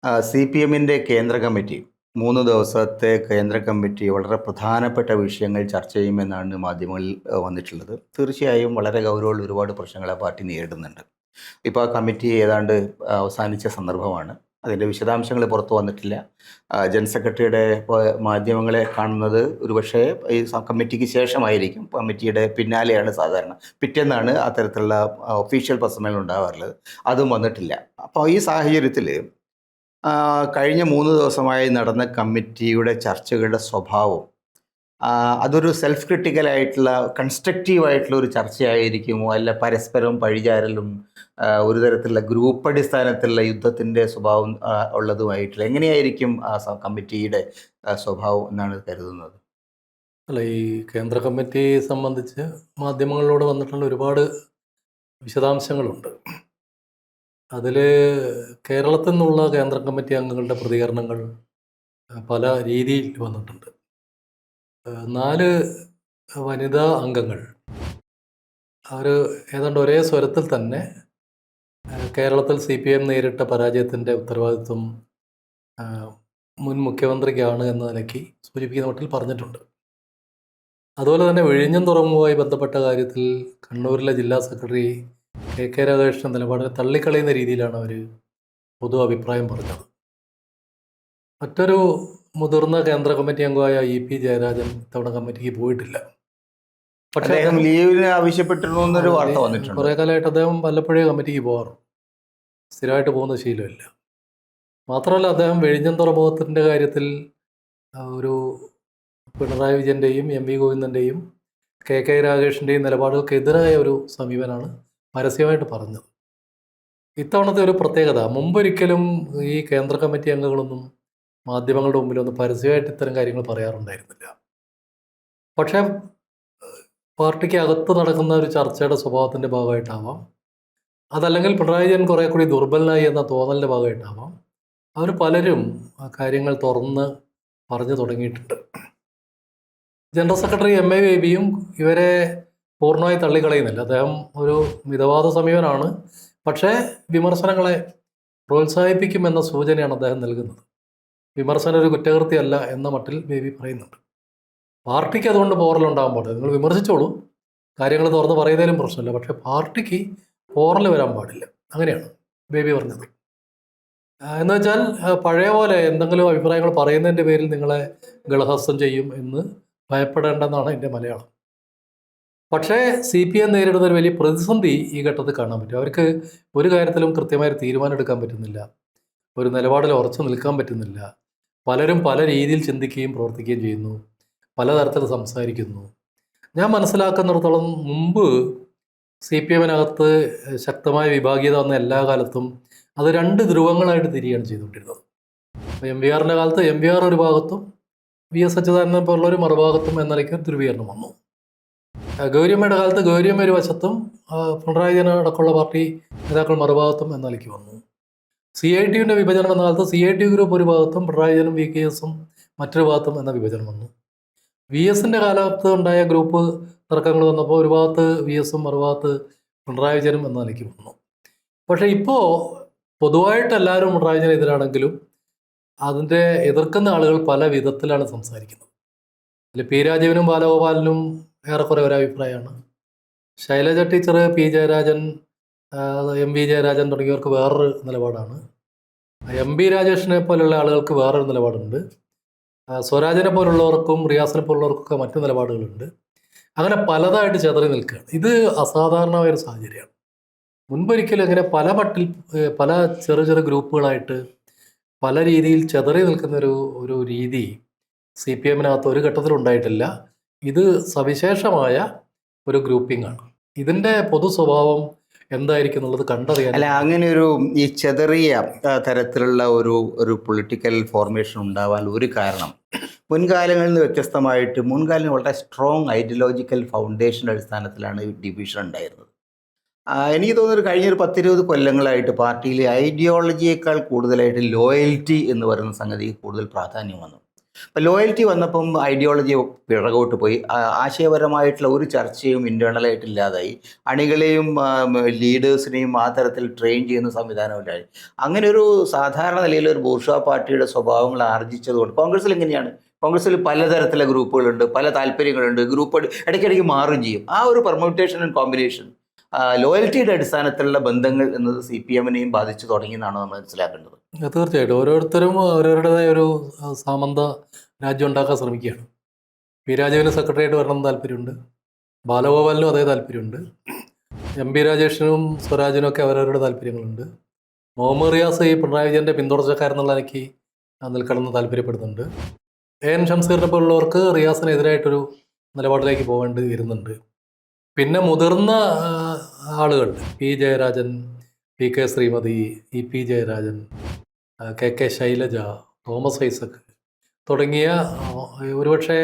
C P എമ്മിൻ്റെ കേന്ദ്ര committee 3 ദിവസത്തെ കേന്ദ്ര കമ്മിറ്റി വളരെ പ്രധാനപ്പെട്ട വിഷയങ്ങൾ ചർച്ച ചെയ്യുമെന്നാണ് മാധ്യമങ്ങളിൽ വന്നിട്ടുള്ളത്. തീർച്ചയായും വളരെ ഗൗരവമുള്ള ഒരുപാട് പ്രശ്നങ്ങൾ ആ പാർട്ടി നേരിടുന്നുണ്ട്. ഇപ്പോൾ ആ കമ്മിറ്റി ഏതാണ്ട് അവസാനിച്ച സന്ദർഭമാണ്. അതിൻ്റെ വിശദാംശങ്ങൾ പുറത്തു വന്നിട്ടില്ല. ജനറൽ സെക്രട്ടറിയുടെ മാധ്യമങ്ങളെ കാണുന്നത് ഒരുപക്ഷെ ഈ കമ്മിറ്റിക്ക് ശേഷമായിരിക്കും. കമ്മിറ്റിയുടെ പിന്നാലെയാണ് സാധാരണ, പിറ്റേന്നാണ് അത്തരത്തിലുള്ള ഒഫീഷ്യൽ പ്രസംഗങ്ങൾ ഉണ്ടാകാറുള്ളത്. അതും വന്നിട്ടില്ല. അപ്പോൾ ഈ സാഹചര്യത്തിൽ കഴിഞ്ഞ 3 ദിവസമായി നടന്ന കമ്മിറ്റിയുടെ ചർച്ചകളുടെ സ്വഭാവം അതൊരു സെൽഫ് ക്രിട്ടിക്കലായിട്ടുള്ള കൺസ്ട്രക്റ്റീവായിട്ടുള്ള ഒരു ചർച്ചയായിരിക്കുമോ, അല്ല പരസ്പരം പഴിചാരലും ഒരു തരത്തിലുള്ള ഗ്രൂപ്പ് അടിസ്ഥാനത്തിലുള്ള യുദ്ധത്തിൻ്റെ സ്വഭാവം ഉള്ളതുമായിട്ടുള്ള എങ്ങനെയായിരിക്കും ആ കമ്മിറ്റിയുടെ സ്വഭാവം എന്നാണ് കരുതുന്നത്? അല്ല, ഈ കേന്ദ്ര കമ്മിറ്റിയെ സംബന്ധിച്ച് മാധ്യമങ്ങളിലൂടെ വന്നിട്ടുള്ള ഒരുപാട് വിശദാംശങ്ങളുണ്ട്. അതിൽ കേരളത്തിൽ നിന്നുള്ള കേന്ദ്ര കമ്മിറ്റി അംഗങ്ങളുടെ പ്രതികരണങ്ങൾ പല രീതിയിൽ വന്നിട്ടുണ്ട്. 4 വനിതാ അംഗങ്ങൾ അവർ ഏതാണ്ട് ഒരേ സ്വരത്തിൽ തന്നെ കേരളത്തിൽ CPM നേരിട്ട പരാജയത്തിൻ്റെ ഉത്തരവാദിത്വം മുൻ മുഖ്യമന്ത്രിക്കാണ് എന്ന നിലയ്ക്ക് സൂചിപ്പിക്കുന്ന മട്ടിൽ പറഞ്ഞിട്ടുണ്ട്. അതുപോലെ തന്നെ വിഴിഞ്ഞം തുറമുഖവുമായി ബന്ധപ്പെട്ട കാര്യത്തിൽ കണ്ണൂരിലെ ജില്ലാ സെക്രട്ടറി KK രാധാകൃഷ്ണൻ നിലപാടിനെ തള്ളിക്കളയുന്ന രീതിയിലാണ് അവർ പൊതു അഭിപ്രായം പറഞ്ഞത്. മറ്റൊരു മുതിർന്ന കേന്ദ്ര കമ്മിറ്റി അംഗമായ EP ജയരാജൻ ഇത്തവണ കമ്മിറ്റിക്ക് പോയിട്ടില്ല. പക്ഷേ ലീവിന് ആവശ്യപ്പെട്ടിരുന്നൊരു വാർത്ത വന്നിട്ടുണ്ട്. കുറേ കാലമായിട്ട് അദ്ദേഹം വല്ലപ്പോഴേ കമ്മിറ്റിക്ക് പോകാറുണ്ട്, സ്ഥിരമായിട്ട് പോകുന്ന ശീലമില്ല. മാത്രമല്ല, അദ്ദേഹം വിഴിഞ്ഞം തുറമുഖത്തിൻ്റെ കാര്യത്തിൽ ഒരു പിണറായി വിജയൻ്റെയും MV ഗോവിന്ദൻ്റെയും KK രാഗേഷിൻ്റെയും നിലപാടുകൾക്കെതിരായ ഒരു സമീപനമാണ് പരസ്യമായിട്ട് പറഞ്ഞത്. ഇത്തവണത്തെ ഒരു പ്രത്യേകത, മുമ്പൊരിക്കലും ഈ കേന്ദ്ര കമ്മിറ്റി അംഗങ്ങളൊന്നും മാധ്യമങ്ങളുടെ മുമ്പിലൊന്നും പരസ്യമായിട്ട് ഇത്തരം കാര്യങ്ങൾ പറയാറുണ്ടായിരുന്നില്ല. പക്ഷേ പാർട്ടിക്ക് അകത്ത് നടക്കുന്ന ഒരു ചർച്ചയുടെ സ്വഭാവത്തിൻ്റെ ഭാഗമായിട്ടാവാം, അതല്ലെങ്കിൽ പിണറായി വിജയൻ കുറേ കൂടി ദുർബലനായി എന്ന തോന്നലിൻ്റെ ഭാഗമായിട്ടാവാം, അവർ പലരും ആ കാര്യങ്ങൾ തുറന്ന് പറഞ്ഞു തുടങ്ങിയിട്ടുണ്ട്. ജനറൽ സെക്രട്ടറി MA ബേബിയും ഇവരെ പൂർണ്ണമായി തള്ളിക്കളയുന്നില്ല. അദ്ദേഹം ഒരു മിതവാദ സമീപനാണ്, പക്ഷേ വിമർശനങ്ങളെ പ്രോത്സാഹിപ്പിക്കുമെന്ന സൂചനയാണ് അദ്ദേഹം നൽകുന്നത്. വിമർശനം ഒരു കുറ്റകൃത്യമല്ല എന്ന മട്ടിൽ ബേബി പറയുന്നുണ്ട്. പാർട്ടിക്ക് അതുകൊണ്ട് പോറലുണ്ടാകാൻ പാടില്ല. നിങ്ങൾ വിമർശിച്ചോളൂ, കാര്യങ്ങൾ തുറന്ന് പറയുന്നതിലും പ്രശ്നമില്ല, പക്ഷേ പാർട്ടിക്ക് പോറൽ വരാൻ പാടില്ല. അങ്ങനെയാണ് ബേബി പറഞ്ഞത്. എന്ന് വെച്ചാൽ പഴയ പോലെ എന്തെങ്കിലും അഭിപ്രായങ്ങൾ പറയുന്നതിൻ്റെ പേരിൽ നിങ്ങളെ ഗളഹസ്യം ചെയ്യും എന്ന് ഭയപ്പെടേണ്ടെന്നാണ് എൻ്റെ മലയാളം. പക്ഷേ CPM നേരിടുന്ന ഒരു വലിയ പ്രതിസന്ധി ഈ ഘട്ടത്തിൽ കാണാൻ പറ്റും. അവർക്ക് ഒരു കാര്യത്തിലും കൃത്യമായ തീരുമാനം എടുക്കാൻ പറ്റുന്നില്ല, ഒരു നിലപാടിൽ ഉറച്ചു നിൽക്കാൻ പറ്റുന്നില്ല. പലരും പല രീതിയിൽ ചിന്തിക്കുകയും പ്രവർത്തിക്കുകയും ചെയ്യുന്നു, പലതരത്തിൽ സംസാരിക്കുന്നു. ഞാൻ മനസ്സിലാക്കുന്നിടത്തോളം മുമ്പ് CPMനകത്ത് ശക്തമായ വിഭാഗീയത വന്ന എല്ലാ കാലത്തും അത് 2 ധ്രുവങ്ങളായിട്ട് തിരിയാണ് ചെയ്തുകൊണ്ടിരുന്നത്. അപ്പോൾ MVRൻ്റെ കാലത്ത് MVR ഒരു ഭാഗത്തും VS അച്യുതാനന്ദനെ പോലുള്ളൊരു മറുഭാഗത്തും എന്ന നിലയ്ക്ക് ധ്രുവീകരണം വന്നു. ഗൗരിയമ്മയുടെ കാലത്ത് ഗൗരിയമ്മ ഒരു വശത്തും പിണറായി വിജയൻ അടക്കമുള്ള പാർട്ടി നേതാക്കൾ മറുഭാഗത്തും എന്ന നിലയ്ക്ക് വന്നു. CITUവിൻ്റെ വിഭജനം എന്ന കാലത്ത് CITU ഗ്രൂപ്പ് ഒരു ഭാഗത്തും പിണറായി വിജയനും VKSും മറ്റൊരു ഭാഗത്തും എന്ന വിഭജനം വന്നു. VSൻ്റെ കാലത്ത് ഉണ്ടായ ഗ്രൂപ്പ് തർക്കങ്ങൾ വന്നപ്പോൾ ഒരു ഭാഗത്ത് VSും മറുഭാഗത്ത് പിണറായി വിജയനും എന്ന നിലയ്ക്ക് വന്നു. പക്ഷേ ഇപ്പോൾ പൊതുവായിട്ട് എല്ലാവരും പിണറായി വിജയൻ എതിരാണെങ്കിലും അതിൻ്റെ എതിർക്കുന്ന ആളുകൾ പല വിധത്തിലാണ് സംസാരിക്കുന്നത്. അതിൽ P രാജീവനും ബാലഗോപാലനും ഏറെക്കുറെ ഒരഭിപ്രായമാണ്. Shailaja teacher, P Jayarajan, MV Jayarajan തുടങ്ങിയവർക്ക് വേറൊരു നിലപാടാണ്. MB രാജേഷിനെ പോലുള്ള ആളുകൾക്ക് വേറൊരു നിലപാടുണ്ട്. സ്വരാജിനെ പോലുള്ളവർക്കും റിയാസിനെ പോലുള്ളവർക്കൊക്കെ മറ്റു നിലപാടുകളുണ്ട്. അങ്ങനെ പലതായിട്ട് ചെതറി നിൽക്കുകയാണ്. ഇത് അസാധാരണമായൊരു സാഹചര്യമാണ്. മുൻപൊരിക്കലും ഇങ്ങനെ പല ചെറു ചെറു ഗ്രൂപ്പുകളായിട്ട് പല രീതിയിൽ ചെതറി നിൽക്കുന്ന ഒരു രീതി CPMനകത്ത് ഒരു ഘട്ടത്തിലുണ്ടായിട്ടില്ല. ഇത് സവിശേഷമായ ഒരു ഗ്രൂപ്പിംഗ് ആണ്. ഇതിൻ്റെ പൊതു സ്വഭാവം എന്തായിരിക്കും എന്നുള്ളത് കണ്ടറിയാൻ. അല്ല, അങ്ങനെ ഈ ചെതറിയ തരത്തിലുള്ള ഒരു പൊളിറ്റിക്കൽ ഫോർമേഷൻ ഉണ്ടാവാൻ ഒരു കാരണം മുൻകാലങ്ങളിൽ നിന്ന് വ്യത്യസ്തമായിട്ട് മുൻകാലങ്ങളിൽ വളരെ സ്ട്രോങ് ഐഡിയോളജിക്കൽ ഫൗണ്ടേഷൻ അടിസ്ഥാനത്തിലാണ് ഡിവിഷൻ ഉണ്ടായിരുന്നത്. എനിക്ക് തോന്നുന്നത് കഴിഞ്ഞൊരു 10-20 കൊല്ലങ്ങളായിട്ട് പാർട്ടിയിൽ ഐഡിയോളജിയേക്കാൾ കൂടുതലായിട്ട് ലോയൽറ്റി എന്ന് പറയുന്ന സംഗതിക്ക് കൂടുതൽ പ്രാധാന്യം വന്നു. ഇപ്പം ലോയൽറ്റി വന്നപ്പം ഐഡിയോളജി പിറകോട്ട് പോയി. ആശയപരമായിട്ടുള്ള ഒരു ചർച്ചയും ഇൻറ്റേർണലായിട്ട് ഇല്ലാതായി. അണികളെയും ലീഡേഴ്സിനെയും ആ തരത്തിൽ ട്രെയിൻ ചെയ്യുന്ന സംവിധാനമില്ലായി. അങ്ങനെ ഒരു സാധാരണ നിലയിൽ ഒരു ബൂർഷ്വാ പാർട്ടിയുടെ സ്വഭാവങ്ങൾ ആർജിച്ചതുകൊണ്ട് കോൺഗ്രസ്സിൽ എങ്ങനെയാണ്? കോൺഗ്രസ്സിൽ പലതരത്തിലുള്ള ഗ്രൂപ്പുകളുണ്ട്, പല താല്പര്യങ്ങളുണ്ട്, ഗ്രൂപ്പ് ഇടയ്ക്കിടയ്ക്ക് മാറും ചെയ്യും. ആ ഒരു പെർമ്യൂട്ടേഷൻ ആൻഡ് കോമ്പിനേഷൻ ലോയൽറ്റിയുടെ അടിസ്ഥാനത്തിലുള്ള ബന്ധങ്ങൾ എന്നത് CPM-നെയും ബാധിച്ചു തുടങ്ങിയെന്നാണ് നമ്മൾ മനസ്സിലാക്കേണ്ടത്. തീർച്ചയായിട്ടും ഓരോരുത്തരും അവരവരുടേതായ ഒരു സാമന്ത രാജ്യം ഉണ്ടാക്കാൻ ശ്രമിക്കുകയാണ്. പി രാജീവിന് സെക്രട്ടറിയായിട്ട് വരണമെന്ന് താല്പര്യമുണ്ട്, ബാലഗോപാലിനും അതേ താല്പര്യമുണ്ട്, MP രാജേഷിനും സ്വരാജിനും ഒക്കെ അവരവരുടെ താല്പര്യങ്ങളുണ്ട്. മുഹമ്മദ് റിയാസ് ഈ പിണറായി വിജയൻ്റെ പിന്തുടർച്ചക്കാരെന്നുള്ള നിലയ്ക്ക് നിൽക്കണമെന്ന് താല്പര്യപ്പെടുന്നുണ്ട്. AN ഷംസീറിനെ പോലുള്ളവർക്ക് റിയാസിനെതിരായിട്ടൊരു നിലപാടിലേക്ക് പോകേണ്ടി വരുന്നുണ്ട്. പിന്നെ മുതിർന്ന ആളുകൾ P Jayarajan, PK Shrimati, EP Jayarajan, KK Shailaja, Thomas Isaac തുടങ്ങിയ ഒരുപക്ഷെ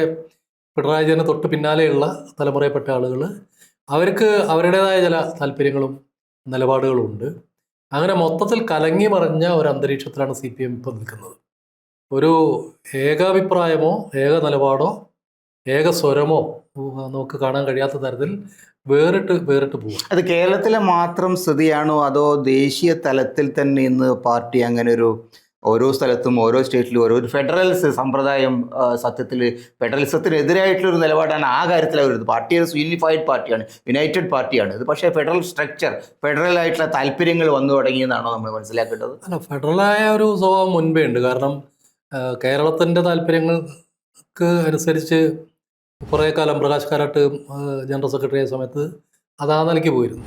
പിണറായി വിജയന് തൊട്ട് പിന്നാലെയുള്ള തലമുറയിൽപ്പെട്ട ആളുകൾ അവർക്ക് അവരുടേതായ ചില താല്പര്യങ്ങളും നിലപാടുകളും ഉണ്ട്. അങ്ങനെ മൊത്തത്തിൽ കലങ്ങി മറിഞ്ഞ ഒരു അന്തരീക്ഷത്തിലാണ് CPM ഇപ്പോൾ നിൽക്കുന്നത്. ഒരു ഏകാഭിപ്രായമോ ഏക നിലപാടോ ഏക സ്വരമോ നമുക്ക് കാണാൻ കഴിയാത്ത തരത്തിൽ വേറിട്ട് പോകും. അത് കേരളത്തിലെ മാത്രം സ്ഥിതിയാണോ അതോ ദേശീയ തലത്തിൽ തന്നെ ഇന്ന് പാർട്ടി അങ്ങനെ ഒരു ഓരോ സ്ഥലത്തും ഓരോ സ്റ്റേറ്റിലും ഓരോ ഒരു ഫെഡറൽ സമ്പ്രദായം സത്യത്തിൽ ഫെഡറലിസത്തിനെതിരായിട്ടുള്ളൊരു നിലപാടാണ് ആ കാര്യത്തിൽ അവരുത്. പാർട്ടി ഒരു യൂണിഫൈഡ് പാർട്ടിയാണ്, യുണൈറ്റഡ് പാർട്ടിയാണ്. ഇത് പക്ഷേ ഫെഡറൽ സ്ട്രക്ചർ ഫെഡറൽ ആയിട്ടുള്ള താല്പര്യങ്ങൾ വന്നു തുടങ്ങിയെന്നാണോ നമ്മൾ മനസ്സിലാക്കേണ്ടത്? അല്ല, ഫെഡറലായ ഒരു സ്വഭാവം മുൻപേ ഉണ്ട്. കാരണം കേരളത്തിൻ്റെ താല്പര്യങ്ങൾക്ക് അനുസരിച്ച് കുറേ കാലം പ്രകാശ് കാരാട്ട് ജനറൽ സെക്രട്ടറി ആയ സമയത്ത് അത് ആ നിലയ്ക്ക് പോയിരുന്നു.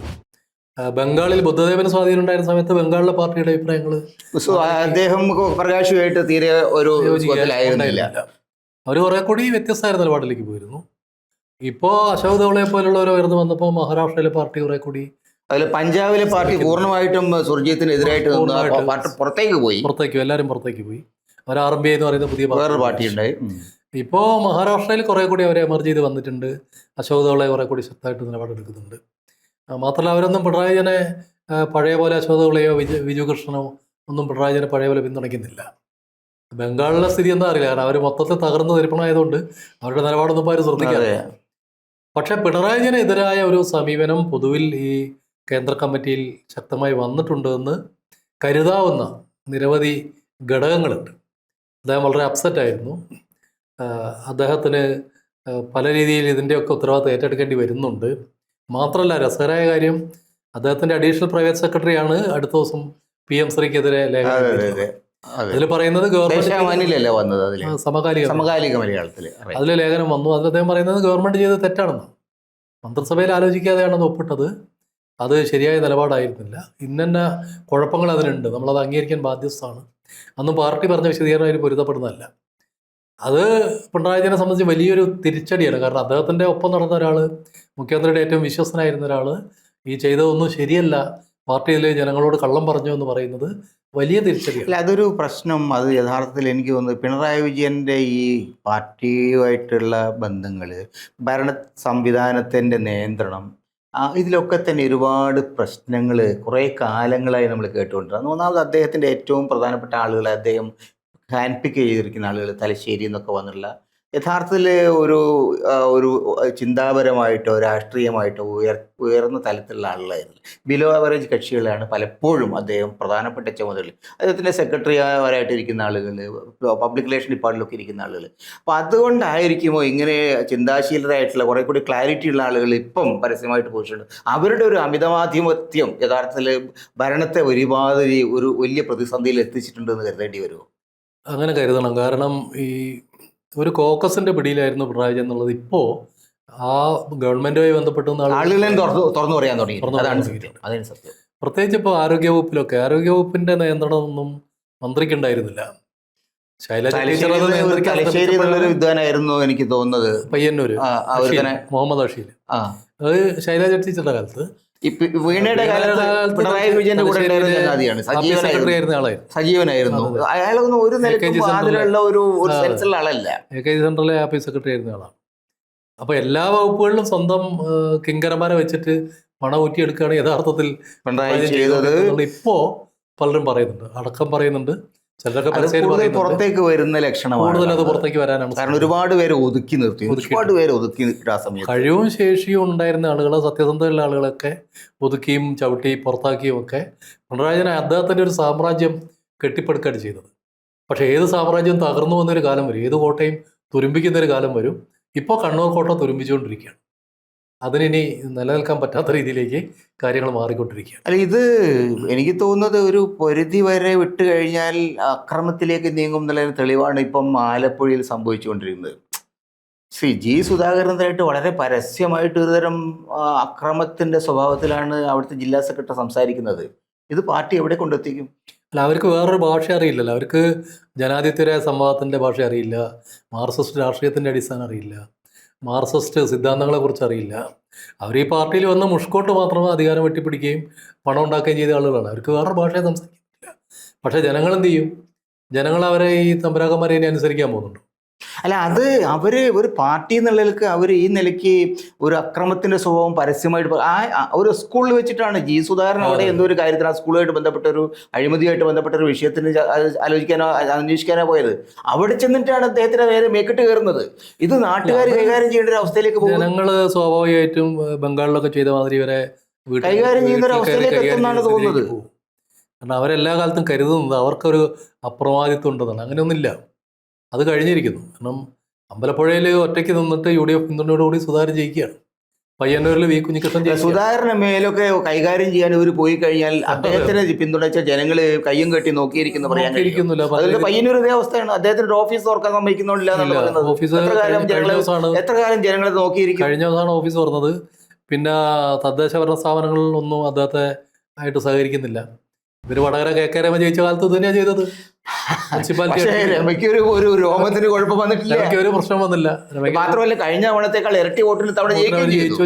ബംഗാളിൽ ബുദ്ധദേവന് സ്വാധീനം ഉണ്ടായിരുന്ന സമയത്ത് ബംഗാളിലെ പാർട്ടിയുടെ അഭിപ്രായങ്ങൾ അദ്ദേഹം പ്രകാശുമായിട്ട് തീരെ ഒരു യോജിപ്പിലായിരുന്നില്ല. അവർ കുറെ കൂടി വ്യത്യസ്തമായ നിലപാടിലേക്ക് പോയിരുന്നു. ഇപ്പോൾ അശോക് ധവളയെ പോലുള്ളവർ ഉയർന്നു വന്നപ്പോൾ മഹാരാഷ്ട്രയിലെ പാർട്ടി കുറെ കൂടി, അതിൽ പഞ്ചാബിലെ പാർട്ടി പൂർണ്ണമായിട്ടും സുർജിത്തിനെതിരായിട്ട് പുറത്തേക്ക് എല്ലാവരും പുറത്തേക്ക് പോയി. അവർ RBI എന്ന് പറയുന്ന പുതിയ വേറൊരു പാർട്ടി ഉണ്ടായി. ഇപ്പോൾ മഹാരാഷ്ട്രയിൽ കുറെ കൂടി അവരെ എമർജ് ചെയ്ത് വന്നിട്ടുണ്ട്. അശോക് ധവളെ കുറെ കൂടി ശക്തമായിട്ട് നിലപാടെടുക്കുന്നുണ്ട്. മാത്രമല്ല അവരൊന്നും പിണറായി വിജയനെ പഴയ പോലെ അശോക് ധവളയോ വിജു കൃഷ്ണനോ ഒന്നും പിണറായി വിജയനെ പഴയ പോലെ പിന്തുണയ്ക്കുന്നില്ല. ബംഗാളിലെ സ്ഥിതി എന്താ അറിയില്ല, കാരണം അവർ മൊത്തത്തിൽ തകർന്ന് നിരപ്പണമായതുകൊണ്ട് അവരുടെ നിലപാടൊന്നും ഇപ്പോൾ ആരും ശ്രദ്ധിക്കാതെ. പക്ഷേ പിണറായി വിജയനെതിരായ ഒരു സമീപനം പൊതുവിൽ ഈ കേന്ദ്ര കമ്മിറ്റിയിൽ ശക്തമായി വന്നിട്ടുണ്ടെന്ന് കരുതാവുന്ന നിരവധി ഘടകങ്ങളുണ്ട്. അദ്ദേഹം വളരെ അപ്സെറ്റായിരുന്നു. അദ്ദേഹത്തിന് പല രീതിയിൽ ഇതിൻ്റെയൊക്കെ ഉത്തരവാദിത്തം ഏറ്റെടുക്കേണ്ടി വരുന്നുണ്ട്. മാത്രമല്ല, രസകരമായ കാര്യം, അദ്ദേഹത്തിൻ്റെ അഡീഷണൽ പ്രൈവറ്റ് സെക്രട്ടറിയാണ് അടുത്ത ദിവസം PM ശ്രീക്കെതിരെ ലേഖനം. അതിൽ പറയുന്നത് സമകാലിക മലയാളത്തിൽ അതിൽ ലേഖനം വന്നു. അതിൽ അദ്ദേഹം പറയുന്നത് ഗവൺമെൻറ് ചെയ്തത് തെറ്റാണെന്ന്. മന്ത്രിസഭയിൽ ആലോചിക്കാതെയാണെന്ന് ഒപ്പിട്ടത്. അത് ശരിയായ നിലപാടായിരുന്നില്ല. ഇന്ന കുഴപ്പങ്ങൾ അതിനുണ്ട്, നമ്മളത് അംഗീകരിക്കാൻ ബാധ്യസ്ഥമാണ്. അന്ന് പാർട്ടി പറഞ്ഞ വിശദീകരണം അതിന് പൊരുത്തപ്പെടുന്നതല്ല. അത് പിണറായി വിജയനെ സംബന്ധിച്ച് വലിയൊരു തിരിച്ചടിയാണ്. കാരണം അദ്ദേഹത്തിൻ്റെ ഒപ്പം നടന്ന ഒരാൾ, മുഖ്യമന്ത്രിയുടെ ഏറ്റവും വിശ്വസ്തനായിരുന്ന ഒരാൾ ഈ ചെയ്തതൊന്നും ശരിയല്ല, പാർട്ടിയിലെ ജനങ്ങളോട് കള്ളം പറഞ്ഞു എന്ന് പറയുന്നത് വലിയ തിരിച്ചടിയാണ്. അല്ല, അതൊരു പ്രശ്നം. അത് യഥാർത്ഥത്തിൽ എനിക്ക് തോന്നുന്നത് പിണറായി വിജയൻ്റെ ഈ പാർട്ടിയുമായിട്ടുള്ള ബന്ധങ്ങൾ, ഭരണ സംവിധാനത്തിൻ്റെ നിയന്ത്രണം, ഇതിലൊക്കെ തന്നെ ഒരുപാട് പ്രശ്നങ്ങൾ കുറേ കാലങ്ങളായി നമ്മൾ കേട്ടുകൊണ്ടിരുന്നു. ഒന്നാമത് അദ്ദേഹത്തിൻ്റെ ഏറ്റവും പ്രധാനപ്പെട്ട ആളുകളെ അദ്ദേഹം ഹാൻഡ് പിക്ക് ചെയ്തിരിക്കുന്ന ആളുകൾ തലശ്ശേരി എന്നൊക്കെ വന്നിട്ടുള്ള യഥാർത്ഥത്തിൽ ഒരു ചിന്താപരമായിട്ടോ രാഷ്ട്രീയമായിട്ടോ ഉയർന്ന തലത്തിലുള്ള ആളുകളായിരുന്നു. ബിലോ ആവറേജ് കക്ഷികളാണ് പലപ്പോഴും അദ്ദേഹം പ്രധാനപ്പെട്ട ചുമതല. അദ്ദേഹത്തിൻ്റെ സെക്രട്ടറിമാരായിട്ടിരിക്കുന്ന ആളുകൾ, പബ്ലിക് റിലേഷൻ ഡിപ്പാർട്ട്മെൻറ്റിലൊക്കെ ഇരിക്കുന്ന ആളുകൾ. അപ്പോൾ അതുകൊണ്ടായിരിക്കുമോ ഇങ്ങനെ ചിന്താശീലരായിട്ടുള്ള കുറേ കൂടി ക്ലാരിറ്റി ഉള്ള ആളുകൾ ഇപ്പം പരസ്യമായിട്ട് പോയിട്ടുണ്ട്. അവരുടെ ഒരു അമിതമാധിപത്യം യഥാർത്ഥത്തിൽ ഭരണത്തെ ഒരുപാട് ഒരു വലിയ പ്രതിസന്ധിയിൽ എത്തിച്ചിട്ടുണ്ടെന്ന് കരുതേണ്ടി വരുമോ? അങ്ങനെ കരുതണം. കാരണം ഈ ഒരു കോക്കസിന്റെ പിടിയിലായിരുന്നു പിണറായി വിജയൻ എന്നുള്ളത് ഇപ്പോൾ ആ ഗവൺമെന്റുമായി ബന്ധപ്പെട്ട് ആളുകളെ തുറന്നു പറയാൻ തുടങ്ങി. പ്രത്യേകിച്ച് ഇപ്പോൾ ആരോഗ്യവകുപ്പിന്റെ നിയന്ത്രണമൊന്നും മന്ത്രിക്കുണ്ടായിരുന്നില്ല. വിദ്വാനായിരുന്നു എനിക്ക് തോന്നുന്നത്, പയ്യന്നൂര് മുഹമ്മദ് അഷീൽ. അത് ശൈലജ ടീച്ചറുടെ കാലത്ത്, വീണയുടെ കാലത്ത് പിണറായി വിജയന്റെ കൂടെ സജീവനായിരുന്നു. അയാളൊന്നും ഒരു നിലയ്ക്കും ഒരു സെൻസുള്ള ആളല്ല. AKG സെൻട്രലിലെ ആഫീസ് സെക്രട്ടറി ആയിരുന്ന ആളാണ്. അപ്പോൾ എല്ലാ വകുപ്പുകളിലും സ്വന്തം കിങ്കരന്മാരെ വെച്ചിട്ട് പണം ഊറ്റിയെടുക്കുകയാണ് യഥാർത്ഥത്തിൽ പിണറായി ചെയ്തത്. ഇപ്പോൾ പലരും പറയുന്നുണ്ട്, അടക്കം പറയുന്നുണ്ട്. ചിലരൊക്കെ അത് പരസ്യമായിട്ട് കൂടുതൽ പറയുന്നുണ്ട്. പുറത്തേക്ക് വരുന്ന ലക്ഷണമാണ് കൂടുതൽ അത് കാണുന്നത്. പുറത്തേക്ക് വരാനാണ് കാരണം സാധ്യത. ഒരുപാട് പേരെ ഒതുക്കി നിർത്തി, ഒതുക്കിയിട്ടുണ്ട്. ഒരുപാട് പേരെ ഒതുക്കി നിർത്തി ആ സമയത്ത്. കഴിവും ശേഷിയും ഉണ്ടായിരുന്ന ആളുകളെ, സത്യസന്ധതയുള്ള ആളുകളൊക്കെ ഒതുക്കിയും ചവിട്ടിയും പുറത്താക്കിയും ഒക്കെ പിണറായി വിജയൻ അദ്ദേഹത്തിൻ്റെ ഒരു സാമ്രാജ്യം കെട്ടിപ്പടുക്കുകയാണ് ചെയ്തത്. പക്ഷേ ഏത് സാമ്രാജ്യം തകർന്നു വന്നൊരു കാലം വരും, ഏത് കോട്ടയും തുരുമ്പിക്കുന്നൊരു കാലം വരും. ഇപ്പോൾ കണ്ണൂർ കോട്ട തുരുമ്പിച്ചുകൊണ്ടിരിക്കുകയാണ്. അതിനി നിലനിൽക്കാൻ പറ്റാത്ത രീതിയിലേക്ക് കാര്യങ്ങൾ മാറിക്കൊണ്ടിരിക്കുകയാണ്. അല്ല, ഇത് എനിക്ക് തോന്നുന്നത് ഒരു പരിധി വരെ വിട്ട് കഴിഞ്ഞാൽ അക്രമത്തിലേക്ക് നീങ്ങും എന്നുള്ളതിന് തെളിവാണ് ഇപ്പം ആലപ്പുഴയിൽ സംഭവിച്ചുകൊണ്ടിരിക്കുന്നത്. ജി സുധാകരനായിട്ട് വളരെ പരസ്യമായിട്ട് ഒരുതരം അക്രമത്തിന്റെ സ്വഭാവത്തിലാണ് അവിടുത്തെ ജില്ലാ സെക്രട്ടറി സംസാരിക്കുന്നത്. ഇത് പാർട്ടി എവിടെ കൊണ്ടെത്തിക്കും? അല്ല, അവർക്ക് വേറൊരു ഭാഷ അറിയില്ലല്ലോ. അവർക്ക് ജനാധിപത്യ സംവാദത്തിൻ്റെ ഭാഷ അറിയില്ല, മാർക്സിസ്റ്റ് രാഷ്ട്രീയത്തിൻ്റെ അടിസ്ഥാനം അറിയില്ല, മാർക്സിസ്റ്റ് സിദ്ധാന്തങ്ങളെക്കുറിച്ച് അറിയില്ല. അവർ ഈ പാർട്ടിയിൽ വന്ന് മുഷ്കോട്ട് മാത്രമേ അധികാരം വെട്ടിപ്പിടിക്കുകയും പണം ഉണ്ടാക്കുകയും ചെയ്ത ആളുകളാണ്. അവർക്ക് വേറൊരു ഭാഷയെ സംസാരിക്കില്ല. പക്ഷേ ജനങ്ങൾ എന്ത് ചെയ്യും? ജനങ്ങൾ അവരെ ഈ തമ്പുരാക്കന്മാരെ ഇനി അനുസരിക്കാൻ പോകുന്നുണ്ടോ? അല്ല, അത് അവര് ഒരു പാർട്ടി എന്നുള്ളതിലേക്ക് അവർ ഈ നിലയ്ക്ക് ഒരു അക്രമത്തിന്റെ സ്വഭാവം പരസ്യമായിട്ട് ഒരു സ്കൂളിൽ വെച്ചിട്ടാണ് ജി സുധാകരൻ അവിടെ എന്തോ ഒരു കാര്യത്തിന് ആ സ്കൂളുമായിട്ട് ബന്ധപ്പെട്ട ഒരു അഴിമതിയായിട്ട് ബന്ധപ്പെട്ട ഒരു വിഷയത്തിന് ആലോചിക്കാനോ അന്വേഷിക്കാനോ പോയത്. അവിടെ ചെന്നിട്ടാണ് അദ്ദേഹത്തിന് നേരെ മേക്കിട്ട് കയറുന്നത്. ഇത് നാട്ടുകാർ കൈകാര്യം ചെയ്യേണ്ട ഒരു അവസ്ഥയിലേക്ക് പോകും. ജനങ്ങൾ സ്വാഭാവികമായിട്ടും ബംഗാളിലൊക്കെ ചെയ്ത മാതിരി ഇവരെ കൈകാര്യം ചെയ്യുന്ന ഒരു അവസ്ഥയിലേക്ക് എത്തുമെന്നാണ് തോന്നുന്നത്. കാരണം അവരെല്ലാ കാലത്തും കരുതുന്നത് അവർക്കൊരു അപ്രമാദിത്വം ഉണ്ടെന്നാണ്. അങ്ങനെയൊന്നുമില്ല, അത് കഴിഞ്ഞിരിക്കുന്നു. കാരണം അമ്പലപ്പുഴയിൽ ഒറ്റയ്ക്ക് നിന്നിട്ട് UDF പിന്തുണയോടുകൂടി സുധാകരൻ ജയിക്കുകയാണ്. പയ്യന്നൂരിൽ വി കുഞ്ഞിക്കൃഷ്ണൻ സുധാകരന് മേലൊക്കെ കൈകാര്യം ചെയ്യാൻ ഇവർ പോയി കഴിഞ്ഞാൽ അദ്ദേഹത്തിന് പിന്തുണച്ച ജനങ്ങൾ കയ്യും കെട്ടി നോക്കിയിരിക്കുന്നു പറയാൻ നോക്കിയിരിക്കുന്നില്ല. അതിന്റെ പയ്യന്നൂർ ഇതേ അവസ്ഥയാണ്. അദ്ദേഹത്തിന്റെ ഓഫീസ് തുറക്കാൻ സമ്മതിക്കുന്നില്ല എന്നാണ് പറയുന്നത്. ഓഫീസ് എത്ര കാലം ജനങ്ങളെ നോക്കിയിരിക്കും? കഴിഞ്ഞ ദിവസമാണ് ഓഫീസ് തുറന്നത്. പിന്നെ തദ്ദേശ ഭരണ സ്ഥാപനങ്ങളിലൊന്നും അദ്ദേഹത്തെ ആയിട്ട് സഹകരിക്കുന്നില്ല. ഇവര് വടകര KK രമ ജയിച്ച കാലത്ത് തന്നെയാണ് ചെയ്തത്. പക്ഷേ രമയ്ക്ക് ഒരു രോമത്തിന് കുഴപ്പം വന്നിട്ടില്ല, ഒരു പ്രശ്നം വന്നില്ല. മാത്രമല്ല കഴിഞ്ഞ തവണത്തേക്കാൾ ഇരട്ടി വോട്ടിന് തവണ ജയിച്ചു.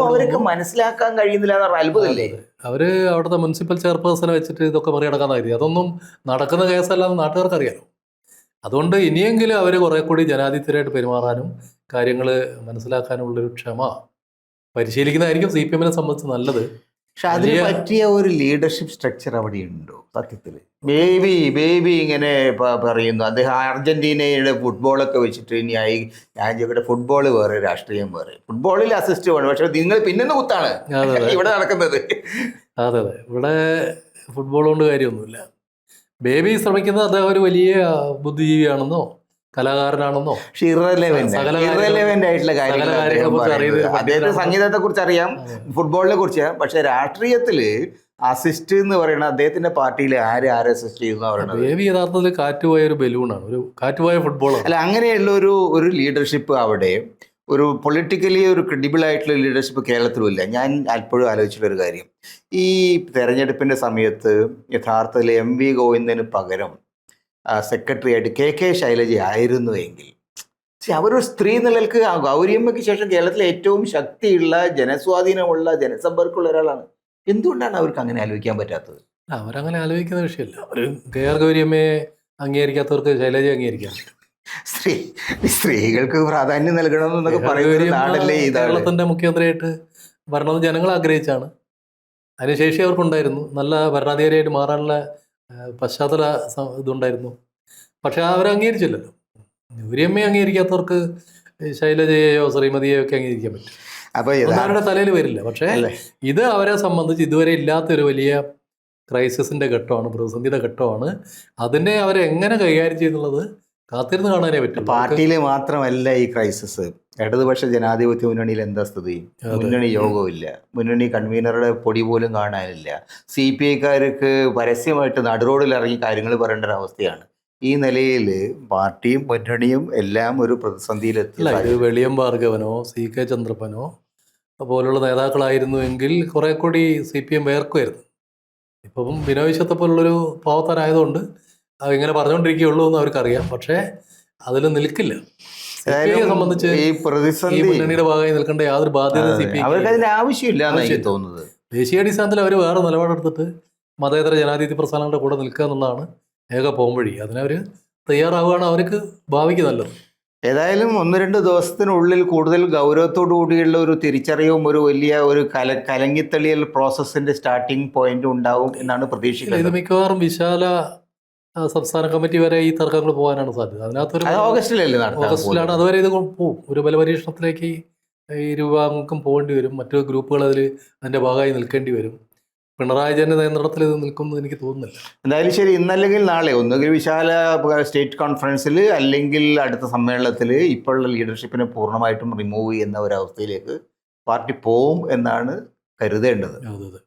അവർക്ക് മനസ്സിലാക്കാൻ കഴിയുന്നില്ല എന്ന അത്ഭുതമല്ലേ? അവര് അവിടുത്തെ മുനിസിപ്പൽ ചെയർപേഴ്സണെ വെച്ചിട്ട് ഇതൊക്കെ മറികടക്കാൻ കരുതി. അതൊന്നും നടക്കുന്ന കേസല്ലാന്ന് നാട്ടുകാർക്ക് അറിയാലോ. അതുകൊണ്ട് ഇനിയെങ്കിലും അവർ കുറെ കൂടി ജനാധിപത്യമായിട്ട് പെരുമാറാനും കാര്യങ്ങൾ മനസ്സിലാക്കാനുള്ളൊരു ക്ഷമ പരിശീലിക്കുന്നതായിരിക്കും CPM-നെ സംബന്ധിച്ച് നല്ലത്. പക്ഷെ അതിന് പറ്റിയ ഒരു ലീഡർഷിപ്പ് സ്ട്രക്ചർ അവിടെ ഉണ്ടോ? സത്യത്തിൽ ബേബി ഇങ്ങനെ പറയുന്നു, അദ്ദേഹം അർജന്റീനയുടെ ഫുട്ബോളൊക്കെ വെച്ചിട്ട് ഇനി രാജ്യങ്ങളുടെ ഫുട്ബോൾ വേറെ, രാഷ്ട്രീയം വേറെ. ഫുട്ബോളിൽ അസിസ്റ്റ് വേണം, പക്ഷെ നിങ്ങൾ പിന്നെന്ന് കുത്താണ് ഇവിടെ നടക്കുന്നത്. അതെ, ഇവിടെ ഫുട്ബോൾ കൊണ്ട് കാര്യമൊന്നുമില്ല. ബേബി ശ്രമിക്കുന്നത് അദ്ദേഹം ഒരു വലിയ ബുദ്ധിജീവിയാണെന്നോ കലാകാരനാണെന്നോ ഇറലവന്റ് ആയിട്ടുള്ള കാര്യങ്ങൾ അദ്ദേഹത്തിന് സംഗീതത്തെ കുറിച്ച് അറിയാം, ഫുട്ബോളിനെ കുറിച്ച്. പക്ഷെ രാഷ്ട്രീയത്തില് അസിസ്റ്റ് എന്ന് പറയുന്നത് അദ്ദേഹത്തിന്റെ പാർട്ടിയിൽ ആരെ അസിസ്റ്റ് ചെയ്യുന്നു അവരുടെ ബേബി യഥാർത്ഥത്തിൽ കാറ്റുപോയ ഒരു ബലൂണാണ്, ഒരു കാറ്റുപോയ ഫുട്ബോളാണ്. അല്ല, അങ്ങനെയുള്ള ഒരു ലീഡർഷിപ്പ് അവിടെ ഒരു പൊളിറ്റിക്കലി ഒരു ക്രെഡിബിൾ ആയിട്ടുള്ള ലീഡർഷിപ്പ് കേരളത്തിലും ഇല്ല. ഞാൻ അപ്പോഴും ആലോചിച്ചിട്ടൊരു കാര്യം, ഈ തെരഞ്ഞെടുപ്പിന്റെ സമയത്ത് യഥാർത്ഥത്തിൽ MV ഗോവിന്ദന് പകരം സെക്രട്ടറി ആയിട്ട് KK ശൈലജ ആയിരുന്നുവെങ്കിൽ, അവരൊരു സ്ത്രീ നിലക്ക് ഗൗരിയമ്മയ്ക്ക് ശേഷം കേരളത്തിലെ ഏറ്റവും ശക്തിയുള്ള ജനസ്വാധീനമുള്ള ജനസമ്പർക്കമുള്ള ഒരാളാണ്. എന്തുകൊണ്ടാണ് അവർക്ക് അങ്ങനെ ആലോചിക്കാൻ പറ്റാത്തത്? അവരങ്ങനെ ആലോചിക്കുന്ന വിഷയമല്ല. ഒരു KR ഗൗരിയമ്മയെ അംഗീകരിക്കാത്തവർക്ക് ശൈലജയെ അംഗീകരിക്കാൻ പറ്റും. സ്ത്രീകൾക്ക് പ്രാധാന്യം നൽകണം എന്നൊക്കെ പറയുന്ന നാടല്ലേ ഇത്? കേരളത്തിന്റെ മുഖ്യമന്ത്രിയായിട്ട് വരണമെന്ന് ജനങ്ങൾ ആഗ്രഹിച്ചാണ്. അതിനുശേഷി അവർക്കുണ്ടായിരുന്നു, നല്ല ഭരണാധികാരിയായിട്ട് മാറാനുള്ള പശ്ചാത്തല ഇതുണ്ടായിരുന്നു. പക്ഷെ അവരെ അംഗീകരിച്ചില്ലല്ലോ. ഗൗരിയമ്മയെ അംഗീകരിക്കാത്തവർക്ക് ശൈലജയെയോ ശ്രീമതിയെയോ ഒക്കെ അംഗീകരിക്കാൻ പറ്റും. അപ്പോൾ അവരുടെ തലയിൽ വരില്ല. പക്ഷേ ഇത് അവരെ സംബന്ധിച്ച് ഇതുവരെ ഇല്ലാത്തൊരു വലിയ ക്രൈസിസിന്റെ ഘട്ടമാണ്, പ്രതിസന്ധിയുടെ ഘട്ടമാണ്. അതിനെ അവരെങ്ങനെ കൈകാര്യം ചെയ്യുന്നുള്ളത് കാത്തിരുന്ന് കാണാനേ പറ്റും. പാർട്ടിയിൽ മാത്രമല്ല ഈ ക്രൈസിസ്, ഇടതുപക്ഷ ജനാധിപത്യ മുന്നണിയിൽ എന്താ സ്ഥിതി? മുന്നണി യോഗമില്ല, മുന്നണി കൺവീനറുടെ പൊടി പോലും കാണാനില്ല. CPI-ക്കാർക്ക് പരസ്യമായിട്ട് നടുറോഡിൽ ഇറങ്ങി കാര്യങ്ങൾ പറയേണ്ട ഒരു അവസ്ഥയാണ്. ഈ നിലയിൽ പാർട്ടിയും മുന്നണിയും എല്ലാം ഒരു പ്രതിസന്ധിയിലെത്തി. ഇത് വെളിയം ഭാർഗവനോ CK ചന്ദ്രപ്പനോ പോലുള്ള നേതാക്കളായിരുന്നുവെങ്കിൽ കുറെ കൂടി CPM വേർക്കുമായിരുന്നു. ഇപ്പം ബിനോയ് വിശ്വത്തെ പോലുള്ളൊരു പാവത്താനായതുകൊണ്ട് അതിങ്ങനെ പറഞ്ഞുകൊണ്ടിരിക്കുകയുള്ളൂ എന്ന് അവർക്കറിയാം. പക്ഷേ അതിൽ നിൽക്കില്ല. CPI-യെ സംബന്ധിച്ച് ഈ മുന്നണിയുടെ ഭാഗമായി നിൽക്കേണ്ട യാതൊരു ബാധ്യത അവർക്ക് ആവശ്യമില്ല എന്നാണ് തോന്നുന്നത്. ദേശീയാടിസ്ഥാനത്തിൽ അവർ വേറെ നിലപാടെടുത്തിട്ട് മതേതര ജനാധിപത്യ പ്രസ്ഥാനങ്ങളുടെ കൂടെ നിൽക്കുക എന്നുള്ളതാണ് ഏക പോംവഴി. അതിനവർ തയ്യാറാവുകയാണ് അവർക്ക് ഭാവിക്ക് നല്ലത്. ഏതായാലും 1-2 ദിവസത്തിനുള്ളിൽ കൂടുതൽ ഗൗരവത്തോടു കൂടിയുള്ള ഒരു തിരിച്ചറിവും ഒരു വലിയ ഒരു കലങ്ങിത്തള്ളിയൽ പ്രോസസ്സിന്റെ സ്റ്റാർട്ടിംഗ് പോയിന്റ് ഉണ്ടാവും എന്നാണ് പ്രതീക്ഷിക്കുന്നത്. ഇത് മിക്കവാറും വിശാല സംസ്ഥാന കമ്മിറ്റി വരെ ഈ തർക്കങ്ങൾ പോകാനാണ് സാധ്യത. അതിനകത്തൊരു അത് ഓഗസ്റ്റിലല്ലേ നടത്താൻ ഓഗസ്റ്റിലാണ്. പോകുന്നത്? അതുവരെ ഇത് പോവും. ഒരു ബലപരീക്ഷണത്തിലേക്ക് ഈ ഇരുവിഭാഗങ്ങൾക്കും പോകേണ്ടി വരും. മറ്റു ഗ്രൂപ്പുകൾ അതിൻ്റെ ഭാഗമായി നിൽക്കേണ്ടി വരും. പിണറായി വിജയൻ്റെ നിയന്ത്രണത്തിൽ ഇത് നിൽക്കുമെന്ന് എനിക്ക് തോന്നുന്നില്ല. എന്തായാലും ശരി, ഇന്നല്ലെങ്കിൽ നാളെ ഒന്നുകിൽ വിശാല സ്റ്റേറ്റ് കോൺഫറൻസിൽ അല്ലെങ്കിൽ അടുത്ത സമ്മേളനത്തിൽ ഇപ്പോഴുള്ള ലീഡർഷിപ്പിനെ പൂർണ്ണമായിട്ടും റിമൂവ് ചെയ്യുന്ന ഒരവസ്ഥയിലേക്ക് പാർട്ടി പോവും എന്നാണ് കരുതേണ്ടത്. അതെ.